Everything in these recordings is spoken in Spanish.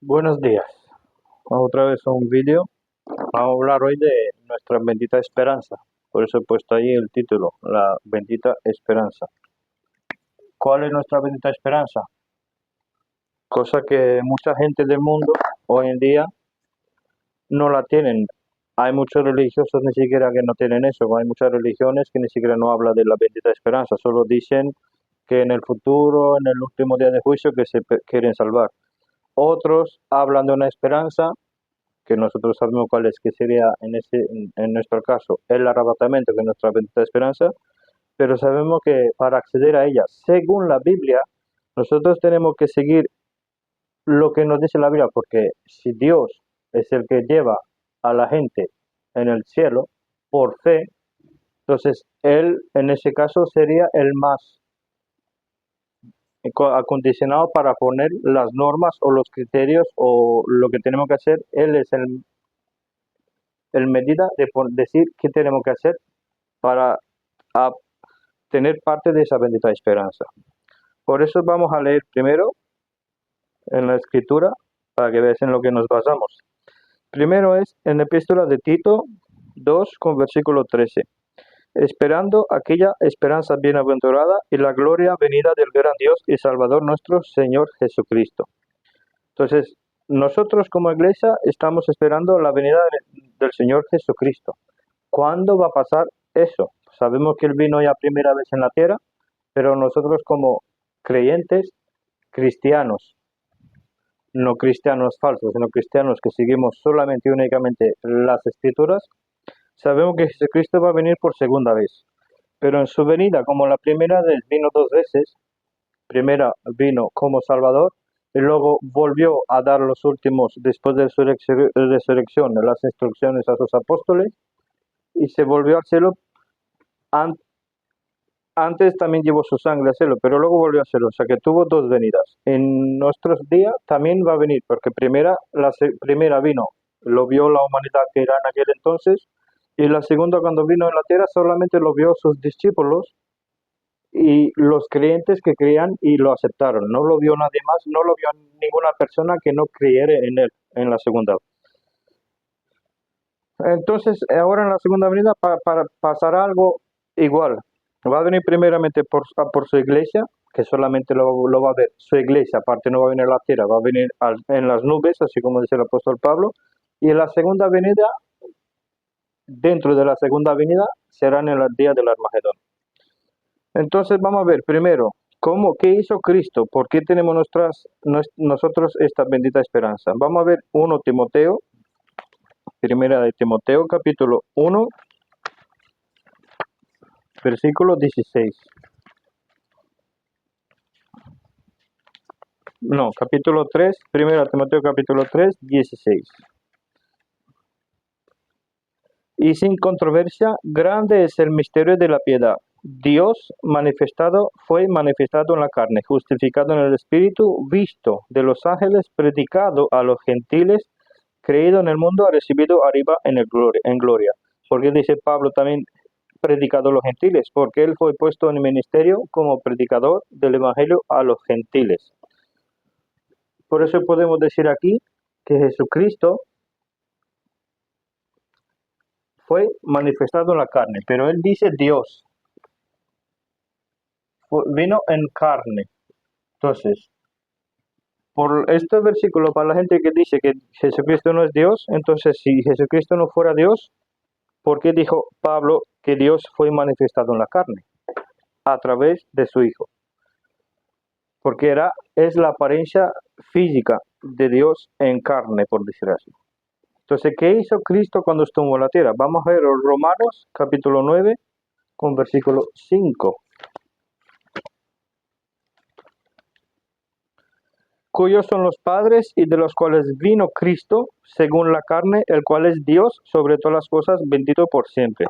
Buenos días. Otra vez un vídeo. Vamos a hablar hoy de nuestra bendita esperanza. Por eso he puesto ahí el título, la bendita esperanza. ¿Cuál es nuestra bendita esperanza? Cosa que mucha gente del mundo hoy en día no la tienen. Hay muchos religiosos ni siquiera que no tienen eso. Hay muchas religiones que ni siquiera no hablan de la bendita esperanza. Solo dicen que en el futuro, en el último día de juicio, que se quieren salvar. Otros hablan de una esperanza que nosotros sabemos cuál es, que sería en nuestro caso el arrebatamiento, que es nuestra bendita esperanza, pero sabemos que para acceder a ella, según la Biblia, nosotros tenemos que seguir lo que nos dice la Biblia, porque si Dios es el que lleva a la gente en el cielo por fe, entonces Él en ese caso sería el más acondicionado para poner las normas o los criterios o lo que tenemos que hacer. Él es el medida de decir qué tenemos que hacer para tener parte de esa bendita esperanza. Por eso vamos a leer primero en la escritura para que vean en lo que nos basamos. Primero es en la epístola de Tito 2 con versículo 13. Esperando aquella esperanza bienaventurada y la gloria venida del gran Dios y Salvador nuestro Señor Jesucristo. Entonces, nosotros como iglesia estamos esperando la venida del Señor Jesucristo. ¿Cuándo va a pasar eso? Sabemos que Él vino ya primera vez en la tierra, pero nosotros como creyentes, cristianos, no cristianos falsos, sino cristianos que seguimos solamente y únicamente las escrituras, sabemos que Jesucristo va a venir por segunda vez. Pero en su venida, como la primera vez vino dos veces, primera vino como Salvador y luego volvió a dar los últimos, después de su resurrección, las instrucciones a sus apóstoles y se volvió al cielo. Antes también llevó su sangre al cielo, pero luego volvió a cielo, o sea que tuvo dos venidas. En nuestros días también va a venir, porque primera vino, lo vio la humanidad que era en aquel entonces, y la segunda cuando vino en la tierra solamente lo vio sus discípulos y los creyentes que creían y lo aceptaron. No lo vio nadie más, no lo vio ninguna persona que no creyera en él en la segunda. Entonces, ahora en la segunda venida pasará algo igual. Va a venir primeramente por su iglesia, que solamente lo va a ver su iglesia, aparte no va a venir a la tierra, va a venir en las nubes, así como dice el apóstol Pablo. Y en la segunda venida, dentro de la segunda venida, será en el día del Armagedón. Entonces, vamos a ver primero, ¿qué hizo Cristo? ¿Por qué tenemos nosotros esta bendita esperanza? Vamos a ver 1 Timoteo, primera de Timoteo, capítulo 1, versículo 16. No, capítulo 3, primera Timoteo capítulo 3, 16. Y sin controversia, grande es el misterio de la piedad. Dios fue manifestado en la carne, justificado en el Espíritu, visto de los ángeles, predicado a los gentiles, creído en el mundo, recibido arriba en gloria. Porque dice Pablo también, predicado a los gentiles, porque él fue puesto en el ministerio como predicador del Evangelio a los gentiles. Por eso podemos decir aquí que Jesucristo fue manifestado en la carne, pero él dice Dios, vino en carne. Entonces, por este versículo, para la gente que dice que Jesucristo no es Dios, entonces si Jesucristo no fuera Dios, ¿por qué dijo Pablo que Dios fue manifestado en la carne? A través de su Hijo. Porque es la apariencia física de Dios en carne, por decir así. Entonces, ¿qué hizo Cristo cuando estuvo en la tierra? Vamos a ver Romanos capítulo 9 con versículo 5. Cuyos son los padres y de los cuales vino Cristo, según la carne, el cual es Dios sobre todas las cosas, bendito por siempre.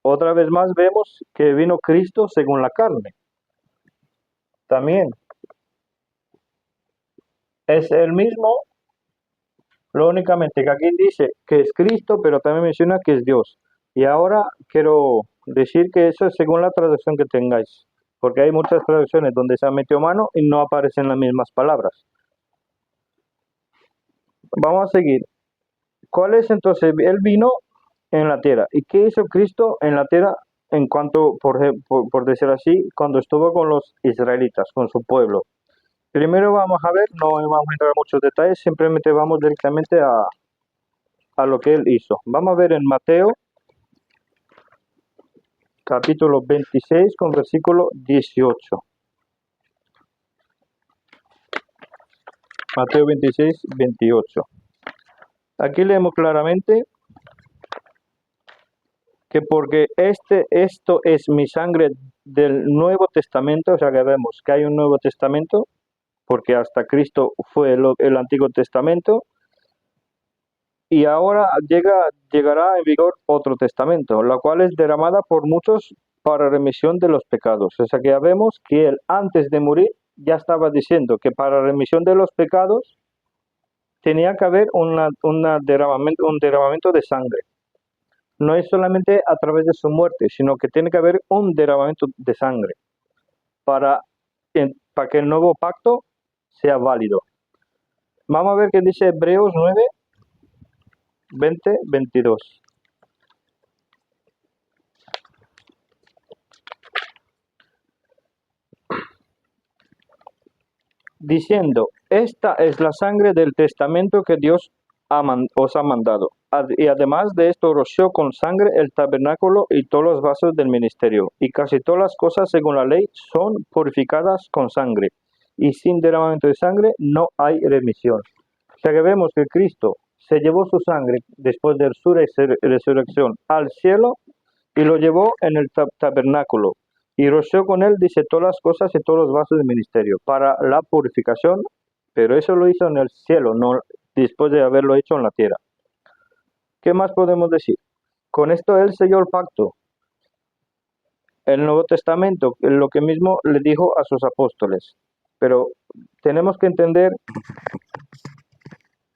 Otra vez más vemos que vino Cristo según la carne. También es el mismo, lo únicamente que aquí dice que es Cristo, pero también menciona que es Dios. Y ahora quiero decir que eso es según la traducción que tengáis, porque hay muchas traducciones donde se ha metido mano y no aparecen las mismas palabras. Vamos a seguir. ¿Cuál es entonces? Él vino en la tierra. ¿Y qué hizo Cristo en la tierra en cuanto, por decir así, cuando estuvo con los israelitas, con su pueblo? Primero vamos a ver, no vamos a entrar en muchos detalles, simplemente vamos directamente a lo que él hizo. Vamos a ver en Mateo, capítulo 26, con versículo 18. Mateo 26, 28. Aquí leemos claramente que porque esto es mi sangre del Nuevo Testamento, o sea que vemos que hay un Nuevo Testamento, porque hasta Cristo fue el Antiguo Testamento, y ahora llegará en vigor otro testamento, la cual es derramada por muchos para remisión de los pecados. O sea que ya vemos que él antes de morir ya estaba diciendo que para remisión de los pecados tenía que haber un derramamiento de sangre. No es solamente a través de su muerte, sino que tiene que haber un derramamiento de sangre para, para que el nuevo pacto sea válido. Vamos a ver qué dice Hebreos 9, 20, 22. Diciendo, esta es la sangre del testamento que Dios os ha mandado. Y además de esto roció con sangre el tabernáculo y todos los vasos del ministerio. Y casi todas las cosas según la ley son purificadas con sangre. Y sin derramamiento de sangre no hay remisión. O sea que vemos que Cristo se llevó su sangre después de su resurrección al cielo y lo llevó en el tabernáculo. Y roció con él, dice, todas las cosas y todos los vasos del ministerio para la purificación, pero eso lo hizo en el cielo, no después de haberlo hecho en la tierra. ¿Qué más podemos decir? Con esto él selló el pacto. El Nuevo Testamento, lo que mismo le dijo a sus apóstoles. Pero tenemos que entender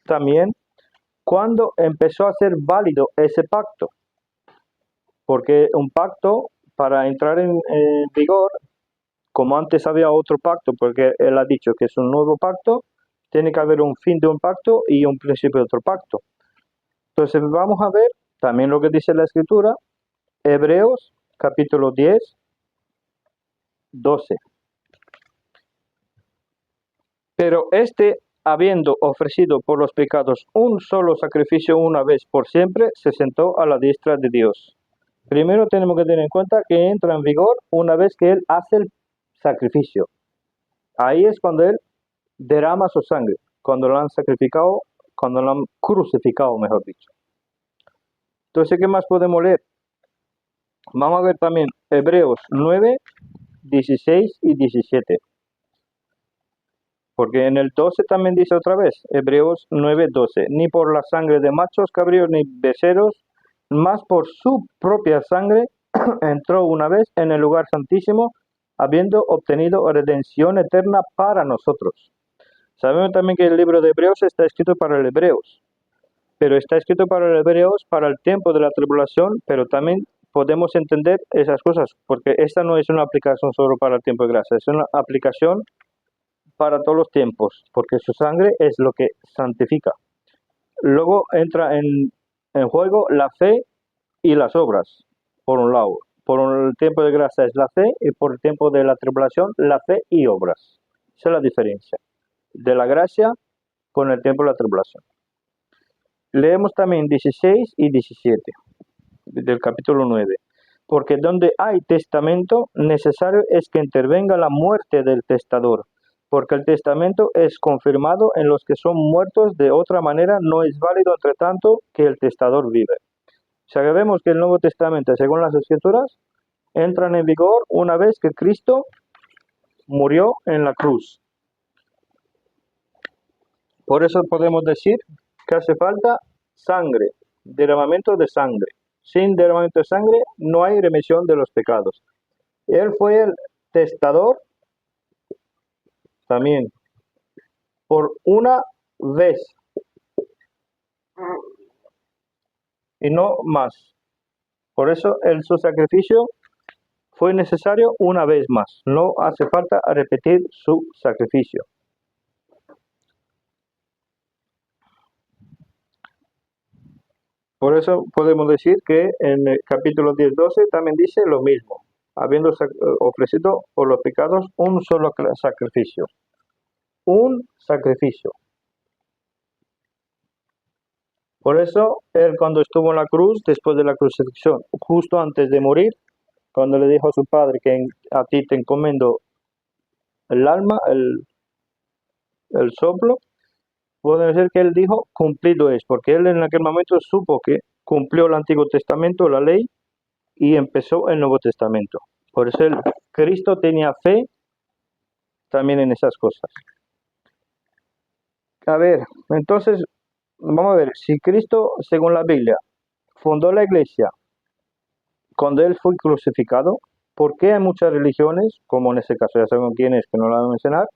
también cuándo empezó a ser válido ese pacto. Porque un pacto, para entrar en vigor, como antes había otro pacto, porque él ha dicho que es un nuevo pacto, tiene que haber un fin de un pacto y un principio de otro pacto. Entonces vamos a ver también lo que dice la Escritura, Hebreos capítulo 10, 12. Pero habiendo ofrecido por los pecados un solo sacrificio una vez por siempre, se sentó a la diestra de Dios. Primero tenemos que tener en cuenta que entra en vigor una vez que él hace el sacrificio. Ahí es cuando él derrama su sangre, cuando lo han sacrificado, cuando lo han crucificado, mejor dicho. Entonces, ¿qué más podemos leer? Vamos a ver también Hebreos 9, 16 y 17. Porque en el 12 también dice otra vez, Hebreos 9, 12, ni por la sangre de machos, cabríos ni becerros, más por su propia sangre entró una vez en el lugar santísimo, habiendo obtenido redención eterna para nosotros. Sabemos también que el libro de Hebreos está escrito para el Hebreos, pero está escrito para el Hebreos para el tiempo de la tribulación, pero también podemos entender esas cosas, porque esta no es una aplicación solo para el tiempo de gracia, es una aplicación para todos los tiempos, porque su sangre es lo que santifica. Luego entra en juego la fe y las obras, por un lado. Por el tiempo de gracia es la fe y por el tiempo de la tribulación la fe y obras. Esa es la diferencia de la gracia con el tiempo de la tribulación. Leemos también 16 y 17 del capítulo 9. Porque donde hay testamento, necesario es que intervenga la muerte del testador, porque el testamento es confirmado en los que son muertos, de otra manera no es válido entre tanto que el testador vive. O sea que vemos que el Nuevo Testamento, según las Escrituras, entran en vigor una vez que Cristo murió en la cruz. Por eso podemos decir que hace falta sangre, derramamiento de sangre. Sin derramamiento de sangre no hay remisión de los pecados. Él fue el testador también por una vez y no más. Por eso su sacrificio fue necesario una vez más. No hace falta repetir su sacrificio. Por eso podemos decir que en el capítulo 10-12 también dice lo mismo, habiendo ofrecido por los pecados un solo sacrificio. Un sacrificio. Por eso, él cuando estuvo en la cruz, después de la crucifixión, justo antes de morir, cuando le dijo a su padre que a ti te encomiendo el alma, el soplo, podemos decir que él dijo, cumplido es, porque él en aquel momento supo que cumplió el Antiguo Testamento, la ley, y empezó el Nuevo Testamento. Por eso Cristo tenía fe también en esas cosas. A ver, entonces, vamos a ver, si Cristo, según la Biblia, fundó la iglesia cuando él fue crucificado, ¿por qué hay muchas religiones, como en este caso ya sabemos quién es, que no la voy a mencionar,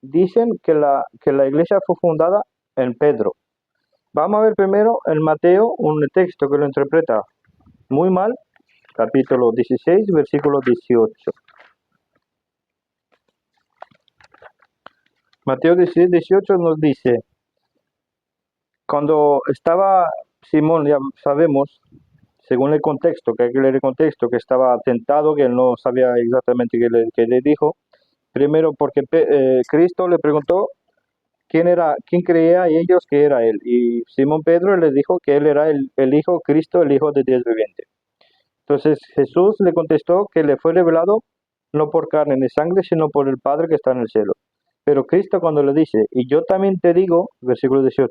dicen que la iglesia fue fundada en Pedro? Vamos a ver primero en Mateo un texto que lo interpreta muy mal, capítulo 16, versículo 18. Mateo 16, 18 nos dice, cuando estaba Simón, ya sabemos, según el contexto, que hay que leer el contexto, que estaba tentado, que él no sabía exactamente qué le dijo, primero porque Cristo le preguntó quién creía y ellos que era él. Y Simón Pedro le dijo que él era el Hijo Cristo, el Hijo de Dios viviente. Entonces Jesús le contestó que le fue revelado no por carne ni sangre, sino por el Padre que está en el cielo. Pero Cristo cuando le dice, y yo también te digo, versículo 18,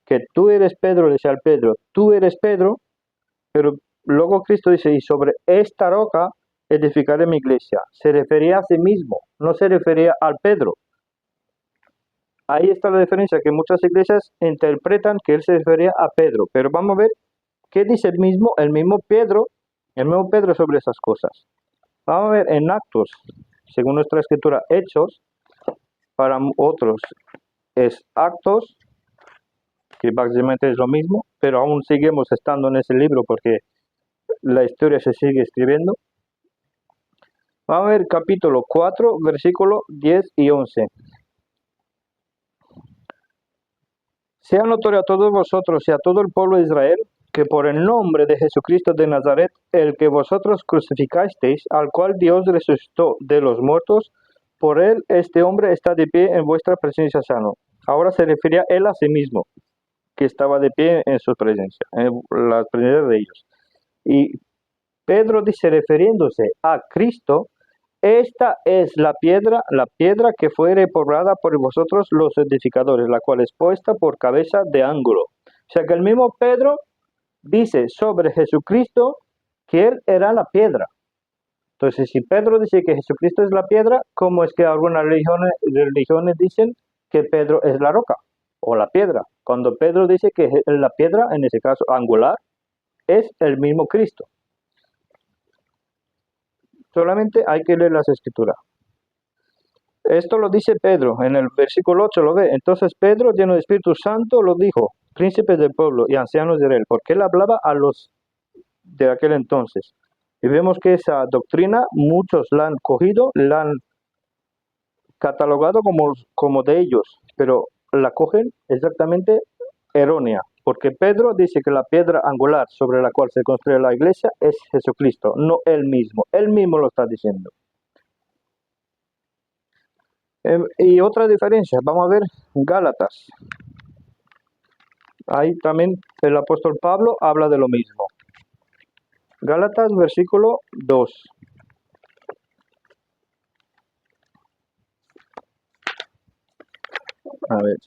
que tú eres Pedro, le dice al Pedro, tú eres Pedro, pero luego Cristo dice, y sobre esta roca edificaré mi iglesia. Se refería a sí mismo, no se refería al Pedro. Ahí está la diferencia, que muchas iglesias interpretan que él se refería a Pedro, pero vamos a ver qué dice el mismo Pedro sobre esas cosas. Vamos a ver en Actos, según nuestra escritura, Hechos, para otros es Actos, que básicamente es lo mismo, pero aún seguimos estando en ese libro porque la historia se sigue escribiendo. Vamos a ver capítulo 4, versículo 10 y 11. Sea notorio a todos vosotros y a todo el pueblo de Israel que por el nombre de Jesucristo de Nazaret, el que vosotros crucificasteis, al cual Dios resucitó de los muertos, por él este hombre está de pie en vuestra presencia sano. Ahora se refería él a sí mismo, que estaba de pie en su presencia, en la presencia de ellos. Y Pedro dice, refiriéndose a Cristo, esta es la piedra que fue repoblada por vosotros los edificadores, la cual es puesta por cabeza de ángulo. O sea que el mismo Pedro dice sobre Jesucristo que él era la piedra. Entonces, si Pedro dice que Jesucristo es la piedra, ¿cómo es que algunas religiones dicen que Pedro es la roca o la piedra? Cuando Pedro dice que la piedra, en ese caso angular, es el mismo Cristo. Solamente hay que leer las escrituras. Esto lo dice Pedro, en el versículo 8 lo ve. Entonces Pedro, lleno de Espíritu Santo, lo dijo, príncipes del pueblo y ancianos de Israel, porque él hablaba a los de aquel entonces. Y vemos que esa doctrina muchos la han cogido, la han catalogado como de ellos, pero la cogen exactamente errónea, porque Pedro dice que la piedra angular sobre la cual se construye la iglesia es Jesucristo, no él mismo lo está diciendo. Y otra diferencia, vamos a ver Gálatas. Ahí también el apóstol Pablo habla de lo mismo. Gálatas versículo 2. A ver.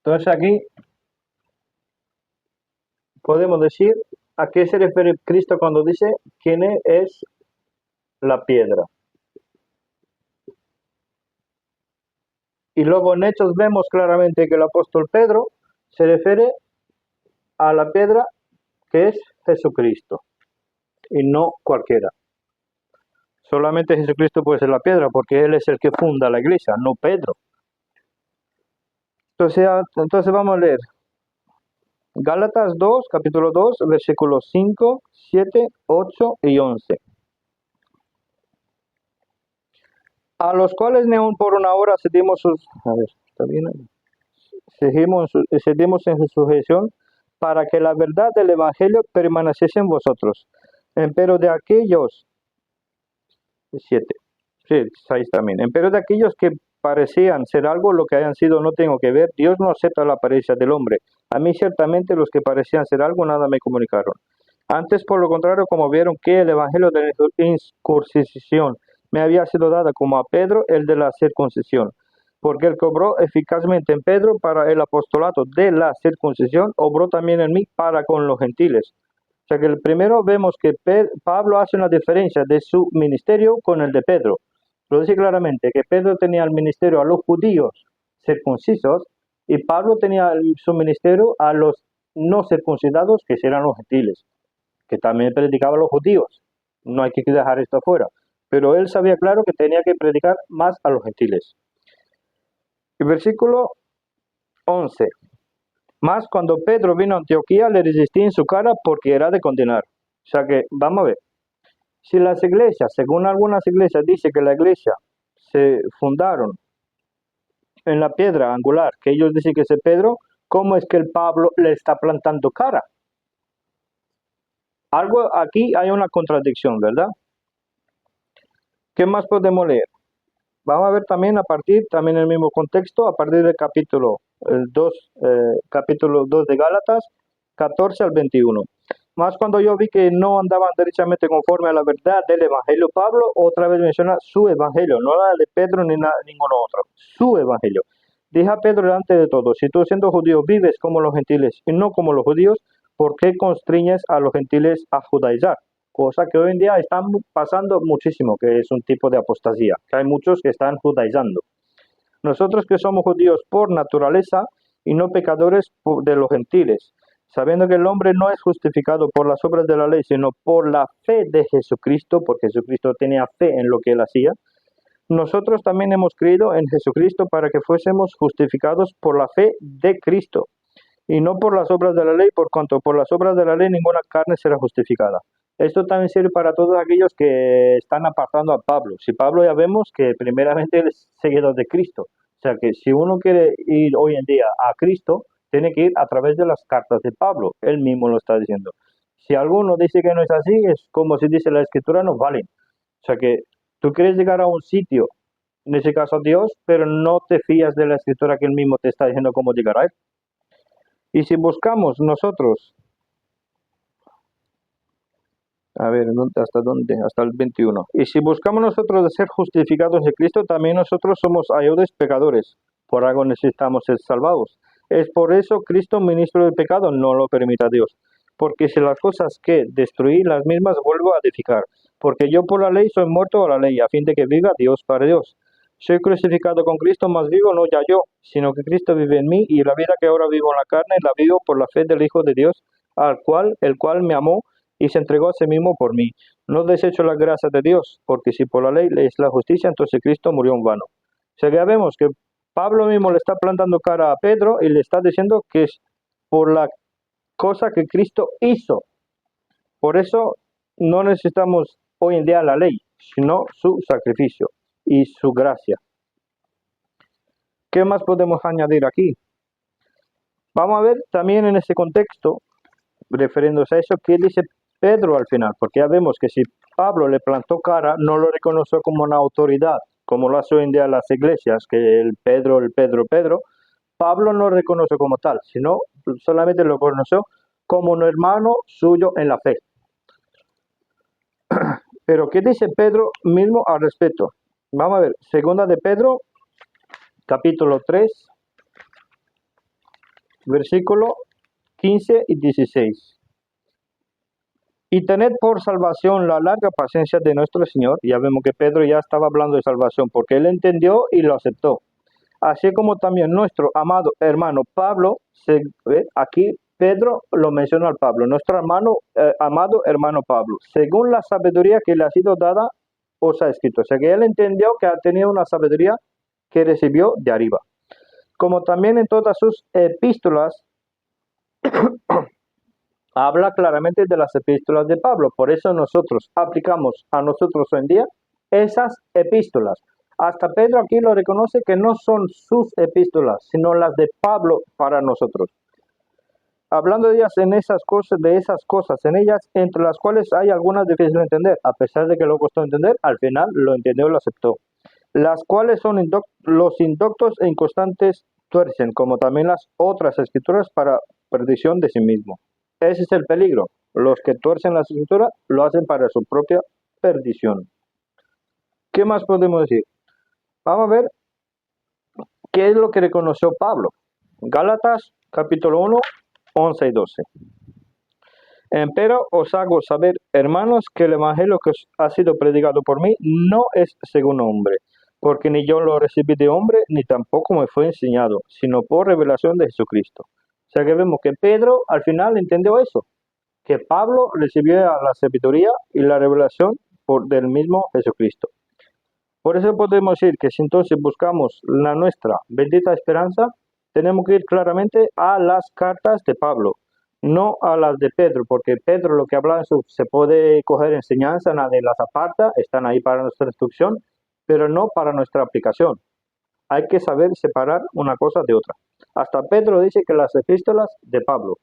Entonces aquí podemos decir a qué se refiere Cristo cuando dice quién es la piedra. Y luego en Hechos vemos claramente que el apóstol Pedro se refiere a la piedra que es Jesucristo y no cualquiera. Solamente Jesucristo puede ser la piedra porque él es el que funda la iglesia, no Pedro. Entonces vamos a leer Gálatas 2, capítulo 2, versículos 5, 7, 8 y 11. A los cuales ni aun por una hora cedimos en su sujeción, para que la verdad del Evangelio permaneciese en vosotros. Empero de aquellos, 7, sí, 6 también, empero de aquellos que parecían ser algo, lo que hayan sido no tengo que ver, Dios no acepta la apariencia del hombre. A mí ciertamente los que parecían ser algo nada me comunicaron. Antes, por lo contrario, como vieron que el evangelio de la incircuncisión me había sido dado como a Pedro el de la circuncisión, porque él que obró eficazmente en Pedro para el apostolato de la circuncisión, obró también en mí para con los gentiles. O sea que el primero vemos que Pablo hace una diferencia de su ministerio con el de Pedro. Lo dice claramente que Pedro tenía el ministerio a los judíos circuncisos y Pablo tenía su ministerio a los no circuncidados, que serán los gentiles, que también predicaba a los judíos. No hay que dejar esto afuera. Pero él sabía claro que tenía que predicar más a los gentiles. El versículo 11. Más cuando Pedro vino a Antioquía, le resistí en su cara porque era de condenar. O sea que, vamos a ver, si las iglesias, según algunas iglesias, dice que la iglesia se fundaron en la piedra angular, que ellos dicen que es Pedro, ¿cómo es que el Pablo le está plantando cara? Algo aquí hay una contradicción, ¿verdad? ¿Qué más podemos leer? Vamos a ver también también en el mismo contexto, a partir del capítulo 2 de Gálatas, 14 al 21. Más cuando yo vi que no andaban derechamente conforme a la verdad del evangelio, Pablo otra vez menciona su evangelio, no la de Pedro ni ninguno otro, su evangelio. Dije a Pedro delante de todos, si tú siendo judío vives como los gentiles y no como los judíos, ¿por qué constriñes a los gentiles a judaizar? Cosa que hoy en día están pasando muchísimo, que es un tipo de apostasía, que hay muchos que están judaizando. Nosotros que somos judíos por naturaleza y no pecadores de los gentiles, sabiendo que el hombre no es justificado por las obras de la ley, sino por la fe de Jesucristo, porque Jesucristo tenía fe en lo que él hacía, nosotros también hemos creído en Jesucristo para que fuésemos justificados por la fe de Cristo, y no por las obras de la ley, por cuanto por las obras de la ley ninguna carne será justificada. Esto también sirve para todos aquellos que están apartando a Pablo. Si Pablo ya vemos que primeramente él es seguidor de Cristo. O sea que si uno quiere ir hoy en día a Cristo, tiene que ir a través de las cartas de Pablo. Él mismo lo está diciendo. Si alguno dice que no es así, es como si dice la Escritura, no vale. O sea que tú quieres llegar a un sitio, en ese caso a Dios, pero no te fías de la Escritura que él mismo te está diciendo cómo llegar a él. Y si buscamos nosotros, a ver, ¿hasta dónde? Hasta el 21. Y si buscamos nosotros de ser justificados en Cristo, también nosotros somos hallados pecadores. Por algo necesitamos ser salvados. Es por eso Cristo, ministro del pecado, no lo permita Dios. Porque si las cosas que destruí, las mismas vuelvo a edificar. Porque yo por la ley soy muerto a la ley, a fin de que viva Dios para Dios. Soy crucificado con Cristo, mas vivo no ya yo, sino que Cristo vive en mí, y la vida que ahora vivo en la carne, la vivo por la fe del Hijo de Dios, el cual me amó y se entregó a sí mismo por mí. No desecho la gracia de Dios, porque si por la ley es la justicia, entonces Cristo murió en vano. O sea que ya vemos que Pablo mismo le está plantando cara a Pedro y le está diciendo que es por la cosa que Cristo hizo. Por eso no necesitamos hoy en día la ley, sino su sacrificio y su gracia. ¿Qué más podemos añadir aquí? Vamos a ver también en ese contexto, refiriéndose a eso, qué dice Pedro al final, porque ya vemos que si Pablo le plantó cara, no lo reconoció como una autoridad, como lo hace hoy en día las iglesias, que el Pedro, Pablo no lo reconoció como tal, sino solamente lo conoció como un hermano suyo en la fe. Pero ¿qué dice Pedro mismo al respecto? Vamos a ver, segunda de Pedro, capítulo 3, versículo 15 y 16. Y tened por salvación la larga paciencia de nuestro Señor. Ya vemos que Pedro ya estaba hablando de salvación porque él entendió y lo aceptó. Así como también nuestro amado hermano Pablo, aquí Pedro lo menciona al Pablo, nuestro amado hermano Pablo, según la sabiduría que le ha sido dada, os ha escrito. O sea que él entendió que ha tenido una sabiduría que recibió de arriba. Como también en todas sus epístolas, habla claramente de las epístolas de Pablo. Por eso nosotros aplicamos a nosotros hoy en día esas epístolas. Hasta Pedro aquí lo reconoce que no son sus epístolas, sino las de Pablo para nosotros. hablando de esas cosas en ellas, entre las cuales hay algunas difíciles de entender, a pesar de que lo costó entender, al final lo entendió y lo aceptó. Las cuales son los indoctos e inconstantes tuercen, como también las otras escrituras, para perdición de sí mismo. Ese es el peligro. Los que tuercen las escrituras lo hacen para su propia perdición. ¿Qué más podemos decir? Vamos a ver qué es lo que reconoció Pablo. Gálatas capítulo 1, 11 y 12. Empero os hago saber, hermanos, que el evangelio que os ha sido predicado por mí no es según hombre, porque ni yo lo recibí de hombre, ni tampoco me fue enseñado, sino por revelación de Jesucristo. O sea que vemos que Pedro al final entendió eso, que Pablo recibió la sabiduría y la revelación del mismo Jesucristo. Por eso podemos decir que si entonces buscamos la nuestra bendita esperanza, tenemos que ir claramente a las cartas de Pablo, no a las de Pedro, porque Pedro lo que habla se puede coger enseñanza, nadie las aparta, están ahí para nuestra instrucción, pero no para nuestra aplicación. Hay que saber separar una cosa de otra. Hasta Pedro dice que las epístolas de Pablo.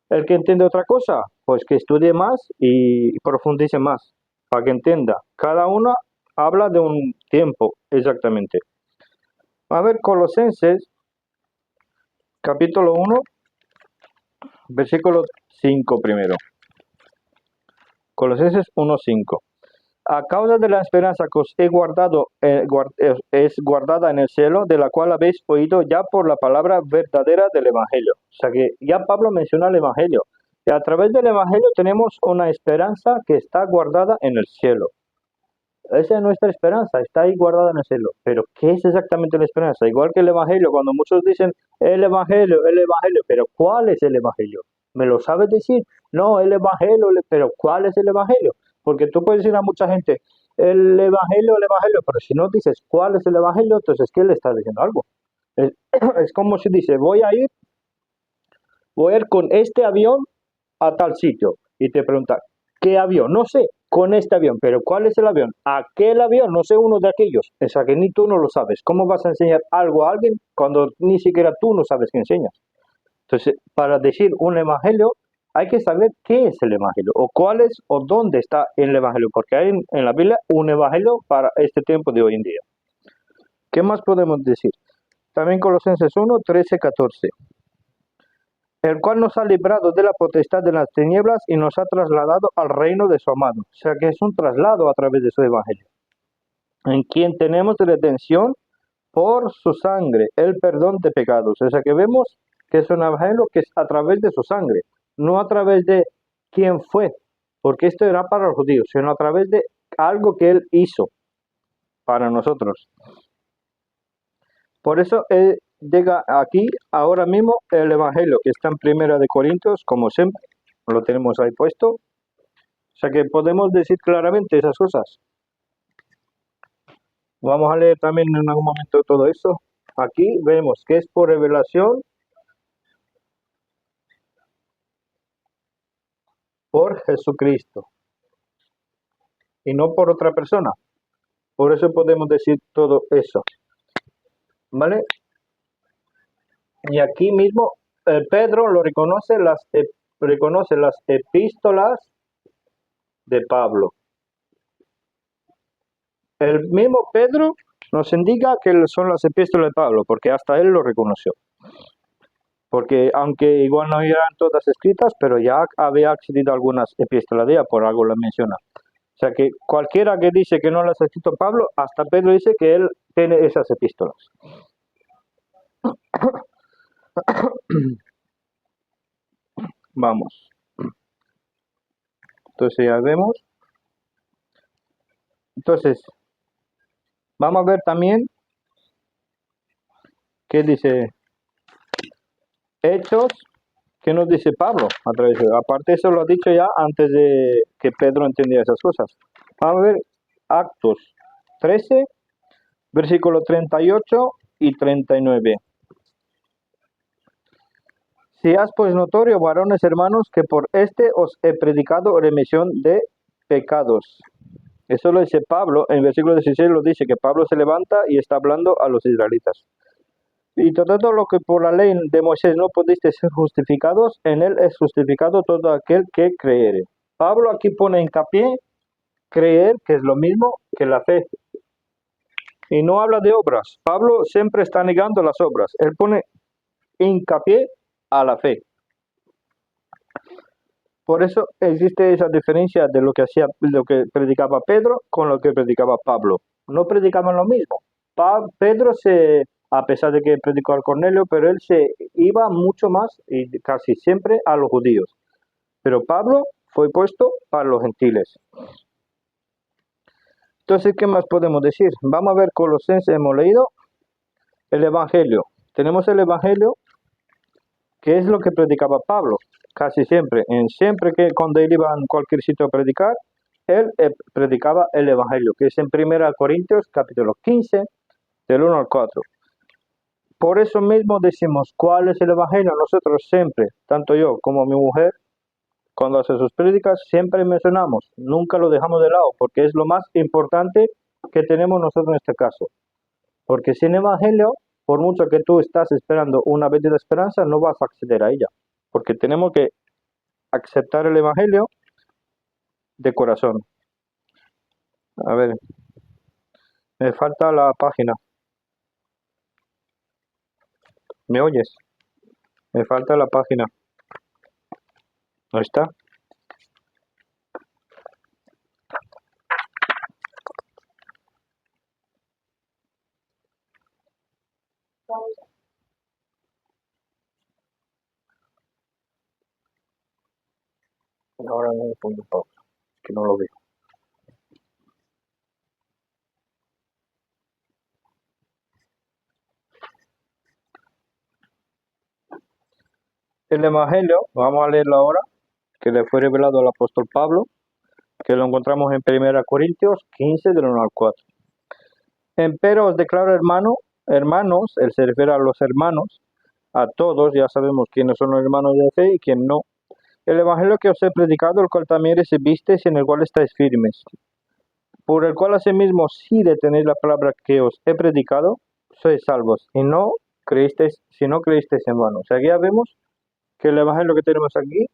El que entiende otra cosa, pues que estudie más y profundice más, para que entienda. Cada una habla de un tiempo, exactamente. A ver, Colosenses, capítulo 1, versículo 5 primero. Colosenses 1:5. A causa de la esperanza que os he guardado, es guardada en el cielo, de la cual habéis oído ya por la palabra verdadera del Evangelio. O sea que ya Pablo menciona el Evangelio. Y a través del Evangelio tenemos una esperanza que está guardada en el cielo. Esa es nuestra esperanza, está ahí guardada en el cielo. Pero, ¿qué es exactamente la esperanza? Igual que el Evangelio, cuando muchos dicen el Evangelio, pero ¿cuál es el Evangelio? ¿Me lo sabes decir? No, el Evangelio, pero ¿cuál es el Evangelio? Porque tú puedes decir a mucha gente, el Evangelio, pero si no dices cuál es el Evangelio, entonces ¿qué le estás diciendo algo? Es como si dice, voy a ir con este avión a tal sitio. Y te pregunta, ¿qué avión? No sé, con este avión, pero ¿cuál es el avión? Aquel avión, no sé, uno de aquellos. O sea que ni tú no lo sabes. ¿Cómo vas a enseñar algo a alguien cuando ni siquiera tú no sabes qué enseñas? Entonces, para decir un evangelio, hay que saber qué es el evangelio, o cuál es, o dónde está el evangelio, porque hay en la Biblia un evangelio para este tiempo de hoy en día. ¿Qué más podemos decir? También Colosenses 1, 13, 14. El cual nos ha librado de la potestad de las tinieblas y nos ha trasladado al reino de su amado. O sea que es un traslado a través de su evangelio. En quien tenemos redención por su sangre, el perdón de pecados. O sea que vemos que es un evangelio que es a través de su sangre, no a través de quién fue, porque esto era para los judíos, sino a través de algo que él hizo para nosotros. Por eso llega aquí ahora mismo el evangelio que está en Primera de Corintios, como siempre, lo tenemos ahí puesto. O sea que podemos decir claramente esas cosas. Vamos a leer también en algún momento todo eso. Aquí vemos que es por revelación por Jesucristo y no por otra persona. Por eso podemos decir todo eso. ¿Vale? Y aquí mismo Pedro lo reconoce las epístolas de Pablo. El mismo Pedro nos indica que son las epístolas de Pablo, porque hasta él lo reconoció. Porque aunque igual no eran todas escritas, pero ya había accedido a algunas epístolas de ella, por algo las menciona. O sea que cualquiera que dice que no las ha escrito Pablo, hasta Pedro dice que él tiene esas epístolas. Vamos. Entonces ya vemos. Entonces, vamos a ver también qué dice Hechos, qué nos dice Pablo a través de. Aparte eso lo ha dicho ya antes de que Pedro entendiera esas cosas. Vamos a ver Actos 13, versículo 38 y 39. Seas pues notorio, varones hermanos, que por este os he predicado remisión de pecados. Eso lo dice Pablo, en el versículo 16 lo dice que Pablo se levanta y está hablando a los israelitas. Y todo lo que por la ley de Moisés no pudiste ser justificados, en él es justificado todo aquel que creyere. Pablo aquí pone hincapié, creer, que es lo mismo que la fe. Y no habla de obras. Pablo siempre está negando las obras. Él pone hincapié a la fe. Por eso existe esa diferencia de lo que predicaba Pedro con lo que predicaba Pablo. No predicaban lo mismo. Pedro a pesar de que predicó al Cornelio, pero él se iba mucho más y casi siempre a los judíos. Pero Pablo fue puesto para los gentiles. Entonces, ¿qué más podemos decir? Vamos a ver Colosenses, hemos leído el Evangelio. Tenemos el Evangelio, que es lo que predicaba Pablo, casi siempre. Siempre que cuando él iba a cualquier sitio a predicar, él predicaba el Evangelio, que es en 1 Corintios capítulo 15, del 1 al 4. Por eso mismo decimos, ¿cuál es el Evangelio? Nosotros siempre, tanto yo como mi mujer, cuando hace sus prédicas, siempre mencionamos, nunca lo dejamos de lado, porque es lo más importante que tenemos nosotros en este caso. Porque sin Evangelio, por mucho que tú estás esperando una bendita esperanza, no vas a acceder a ella. Porque tenemos que aceptar el Evangelio de corazón. A ver, me falta la página. ¿Me oyes? Me falta la página. ¿No está? Ahora no me pongo pausa, que no lo veo. El Evangelio, vamos a leerlo ahora, que le fue revelado al apóstol Pablo, que lo encontramos en 1 Corintios 15, del 1 al 4. Empero os declaro hermanos, él se refiere a los hermanos, a todos, ya sabemos quiénes son los hermanos de fe y quién no. El Evangelio que os he predicado, el cual también recibisteis y en el cual estáis firmes, por el cual asimismo, si detenéis la palabra que os he predicado, sois salvos, y no creísteis, si no creísteis en vano. O sea, aquí ya vemos que el Evangelio que tenemos aquí,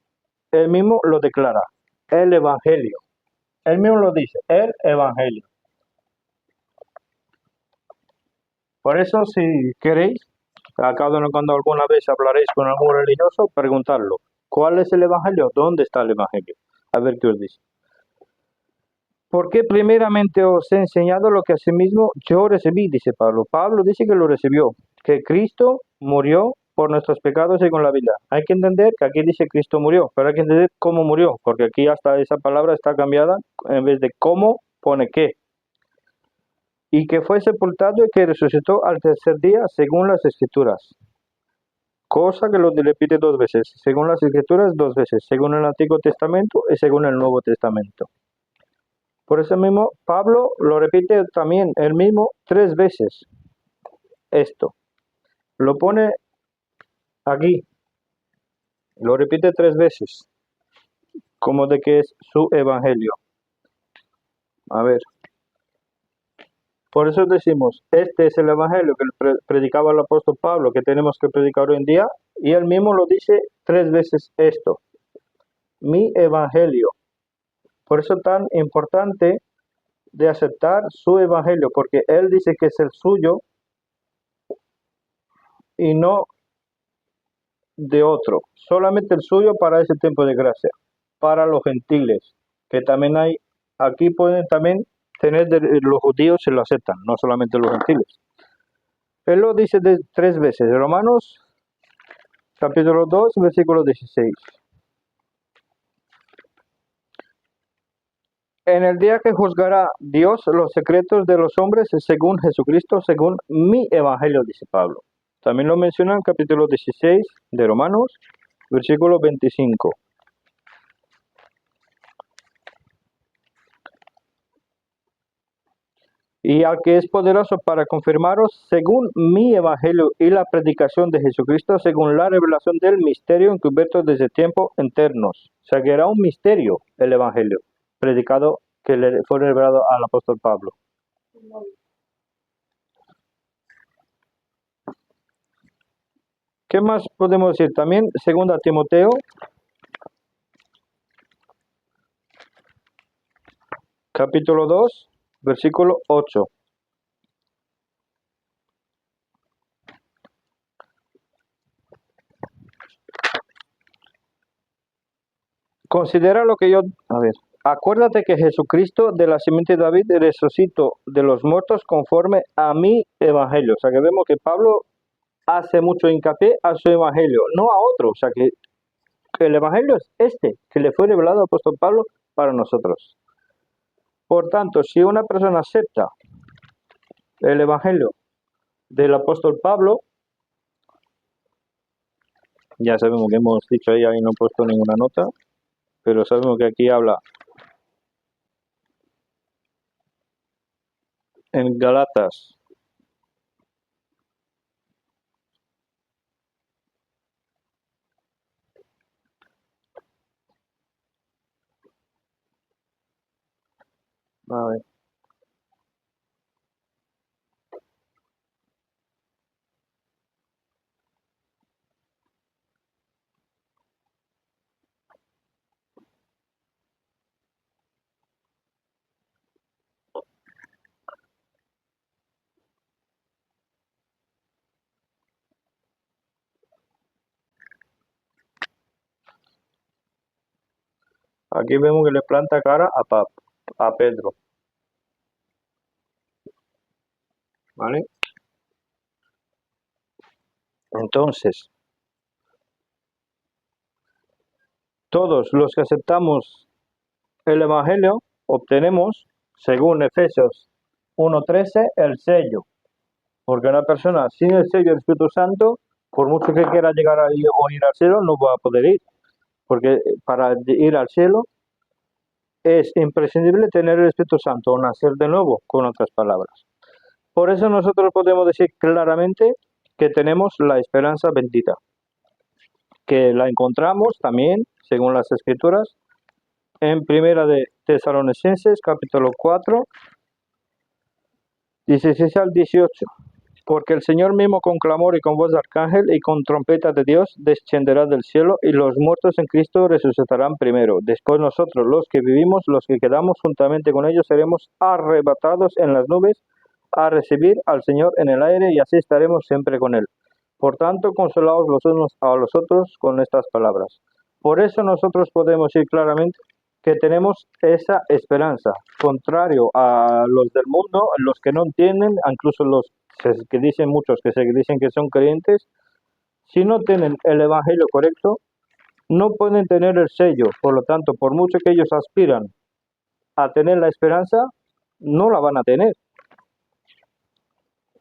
él mismo lo declara, el Evangelio. Él mismo lo dice, el Evangelio. Por eso, si queréis, a cada uno cuando alguna vez hablaréis con algún religioso, preguntarlo, ¿cuál es el Evangelio? ¿Dónde está el Evangelio? A ver qué os dice. Porque primeramente os he enseñado lo que asimismo yo recibí, dice Pablo. Pablo dice que lo recibió, que Cristo murió por nuestros pecados según la Biblia. Hay que entender que aquí dice Cristo murió, pero hay que entender cómo murió, porque aquí hasta esa palabra está cambiada, en vez de cómo pone qué. Y que fue sepultado y que resucitó al tercer día según las Escrituras. Cosa que lo repite dos veces, según las Escrituras dos veces, según el Antiguo Testamento y según el Nuevo Testamento. Por eso mismo, Pablo lo repite también él mismo 3 veces. Esto. Lo pone aquí. Lo repite 3 veces. Como de que es su evangelio. A ver. Por eso decimos, este es el evangelio que predicaba el apóstol Pablo, que tenemos que predicar hoy en día. Y él mismo lo dice 3 veces esto. Mi evangelio. Por eso tan importante de aceptar su evangelio, porque él dice que es el suyo y no de otro, solamente el suyo para ese tiempo de gracia, para los gentiles, que también hay, aquí pueden también tener los judíos se lo aceptan, no solamente los gentiles. Él lo dice 3 veces, Romanos capítulo 2, versículo 16. En el día que juzgará Dios los secretos de los hombres según Jesucristo, según mi evangelio, dice Pablo. También lo menciona en capítulo 16 de Romanos, versículo 25. Y al que es poderoso para confirmaros según mi evangelio y la predicación de Jesucristo, según la revelación del misterio encubierto desde tiempos eternos. O sea que era un misterio el evangelio predicado que le fue revelado al apóstol Pablo. ¿Qué más podemos decir? También, segunda Timoteo, capítulo 2, versículo 8. Considera lo que yo... A ver. Acuérdate que Jesucristo de la simiente de David resucitó de los muertos conforme a mi evangelio. O sea que vemos que Pablo hace mucho hincapié a su evangelio, no a otro. O sea que el evangelio es este, que le fue revelado al apóstol Pablo para nosotros. Por tanto, si una persona acepta el evangelio del apóstol Pablo, ya sabemos que hemos dicho ahí no he puesto ninguna nota, pero sabemos que aquí habla en Galatas. A ver. Aquí vemos que le planta cara a Pedro. ¿Vale? Entonces, todos los que aceptamos el Evangelio obtenemos, según Efesios 1:13, el sello. Porque una persona sin el sello del Espíritu Santo, por mucho que quiera llegar ahí o ir al cielo, no va a poder ir. Porque para ir al cielo es imprescindible tener el Espíritu Santo, o nacer de nuevo, con otras palabras. Por eso nosotros podemos decir claramente que tenemos la esperanza bendita, que la encontramos también, según las Escrituras, en Primera de Tesalonicenses, capítulo 4, 16 al 18. Porque el Señor mismo con clamor y con voz de arcángel y con trompeta de Dios descenderá del cielo, y los muertos en Cristo resucitarán primero. Después nosotros, los que vivimos, los que quedamos juntamente con ellos, seremos arrebatados en las nubes a recibir al Señor en el aire, y así estaremos siempre con Él. Por tanto, consolaos los unos a los otros con estas palabras. Por eso nosotros podemos decir claramente que tenemos esa esperanza, contrario a los del mundo, los que no entienden, incluso los que dicen muchos que se dicen que son creyentes, si no tienen el evangelio correcto, no pueden tener el sello. Por lo tanto, por mucho que ellos aspiran a tener la esperanza, no la van a tener.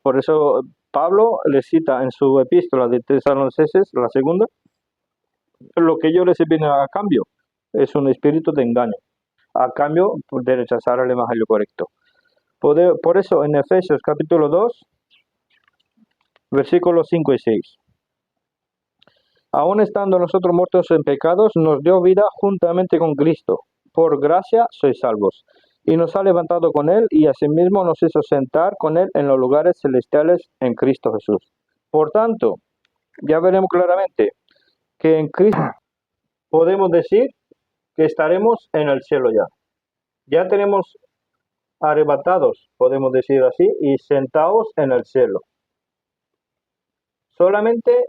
Por eso Pablo le cita en su epístola de Tesalonicenses, la segunda, lo que ellos reciben a cambio es un espíritu de engaño, a cambio de rechazar el evangelio correcto. Por eso en Efesios capítulo 2, versículos 5 y 6. Aún estando nosotros muertos en pecados, nos dio vida juntamente con Cristo. Por gracia sois salvos. Y nos ha levantado con Él, y asimismo nos hizo sentar con Él en los lugares celestiales en Cristo Jesús. Por tanto, ya veremos claramente que en Cristo podemos decir que estaremos en el cielo ya. Ya tenemos arrebatados, podemos decir así, y sentados en el cielo. Solamente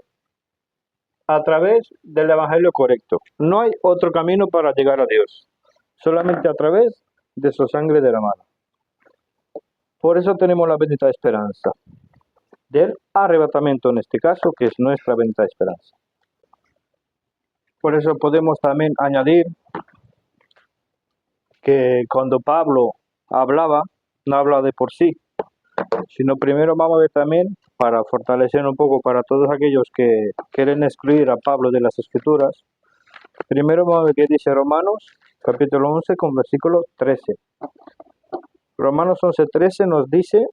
a través del evangelio correcto. No hay otro camino para llegar a Dios. Solamente a través de su sangre derramada. Por eso tenemos la bendita esperanza del arrebatamiento en este caso, que es nuestra bendita esperanza. Por eso podemos también añadir que cuando Pablo hablaba, no habla de por sí, sino primero vamos a ver también, para fortalecer un poco para todos aquellos que quieren excluir a Pablo de las Escrituras, primero vamos a ver qué dice Romanos, capítulo 11, con versículo 13. Romanos 11:13 nos dice: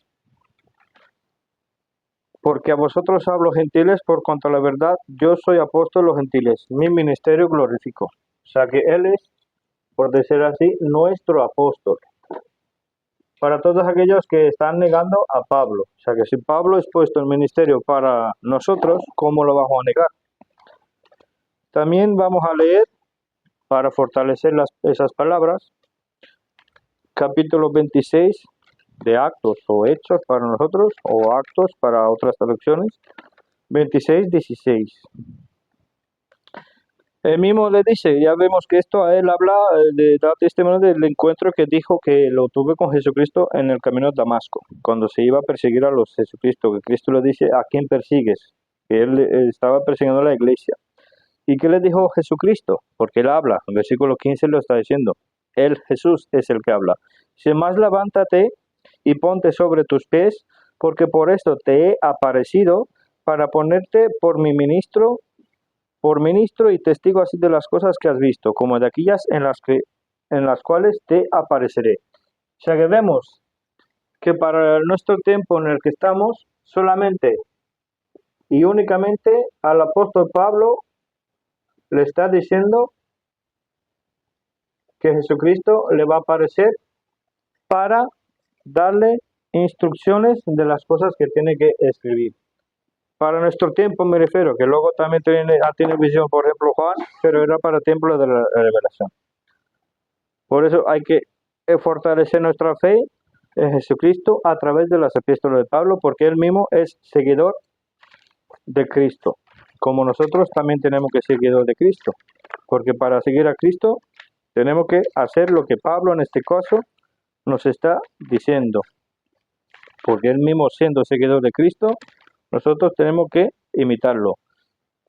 porque a vosotros hablo gentiles, por cuanto a la verdad yo soy apóstol de los gentiles, mi ministerio glorifico. O sea que Él es, por decir así, nuestro apóstol. para todos aquellos que están negando a Pablo. O sea que si Pablo es puesto en ministerio para nosotros, ¿cómo lo vamos a negar? También vamos a leer, para fortalecer esas palabras, capítulo 26 de Actos o Hechos para nosotros, o Actos para otras traducciones, 26, 16. Él mismo le dice, ya vemos que esto a él habla, da testimonio del encuentro que dijo que lo tuve con Jesucristo en el camino de Damasco, cuando se iba a perseguir a los Jesucristo, que Cristo le dice, ¿a quién persigues? Que él estaba persiguiendo a la iglesia. ¿Y qué le dijo Jesucristo? Porque él habla, en versículo 15 lo está diciendo, él, Jesús, es el que habla. Sin más, levántate y ponte sobre tus pies, porque por esto te he aparecido, para ponerte por ministro y testigo así de las cosas que has visto, como de aquellas en las cuales te apareceré. O sea que vemos que para nuestro tiempo en el que estamos, solamente y únicamente al apóstol Pablo le está diciendo que Jesucristo le va a aparecer para darle instrucciones de las cosas que tiene que escribir. Para nuestro tiempo me refiero, que luego también tiene visión, por ejemplo, Juan, pero era para el tiempo de la revelación. Por eso hay que fortalecer nuestra fe en Jesucristo a través de las epístolas de Pablo, porque él mismo es seguidor de Cristo, como nosotros también tenemos que ser seguidor de Cristo, porque para seguir a Cristo tenemos que hacer lo que Pablo en este caso nos está diciendo, porque él mismo siendo seguidor de Cristo, nosotros tenemos que imitarlo.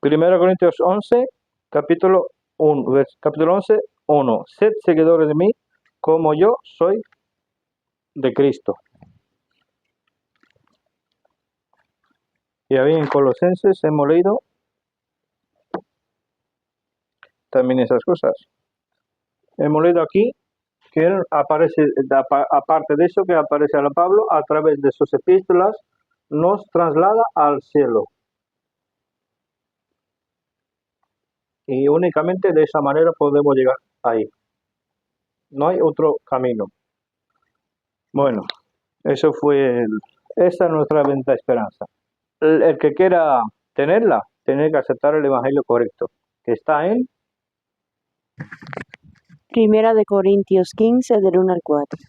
1 Corintios 11, capítulo 11, 1. Sed seguidores de mí, como yo soy de Cristo. Y ahí en Colosenses hemos leído también esas cosas. Hemos leído aquí que él aparece, aparte de eso que aparece a Pablo, a través de sus epístolas, nos traslada al cielo. Y únicamente de esa manera podemos llegar ahí. No hay otro camino. Bueno, esa es nuestra venta esperanza. El que quiera tenerla, tiene que aceptar el evangelio correcto, que está en Primera de Corintios 15, del 1 al 4.